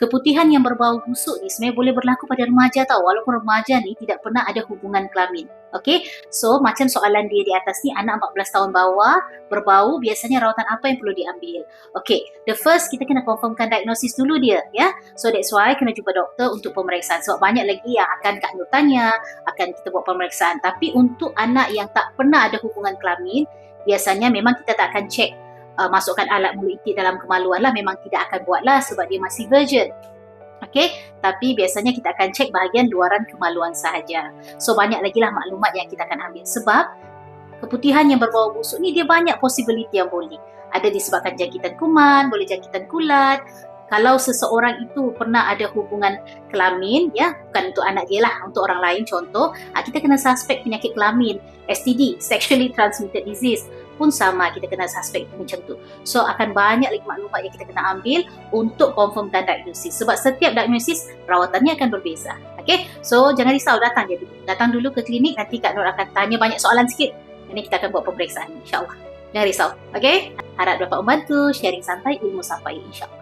keputihan yang berbau busuk ni sebenarnya boleh berlaku pada remaja tau, walaupun remaja ni tidak pernah ada hubungan kelamin. Okay, so macam soalan dia di atas ni, anak 14 tahun bawah berbau, biasanya rawatan apa yang perlu diambil? Okay, the first kita kena confirmkan diagnosis dulu dia, ya. So that's why kena jumpa doktor untuk pemeriksaan, sebab banyak lagi yang akan Kak Nur tanya, akan kita buat pemeriksaan. Tapi untuk anak yang tak pernah ada hubungan kelamin, biasanya memang kita tak akan cek masukkan alat mulut itik dalam kemaluan lah, memang tidak akan buat lah sebab dia masih virgin. Okay, tapi biasanya kita akan cek bahagian luaran kemaluan sahaja. So banyak lagi lah maklumat yang kita akan ambil, sebab keputihan yang berbau busuk ni dia banyak possibility yang boleh. Ada disebabkan jangkitan kuman, boleh jangkitan kulat. Kalau seseorang itu pernah ada hubungan kelamin, ya, bukan untuk anak dia lah, untuk orang lain contoh, kita kena suspek penyakit kelamin, STD, Sexually Transmitted Disease pun sama, kita kena suspek macam tu. So akan banyak lagi maklumat yang kita kena ambil untuk confirmkan diagnosis, sebab setiap diagnosis rawatannya akan berbeza. Okay, so jangan risau, datang dulu ke klinik, nanti Kak Nur akan tanya banyak soalan sikit, ini kita akan buat pemeriksaan insyaAllah. Jangan risau, okay, harap dapat membantu, sharing santai, ilmu sampai insyaAllah.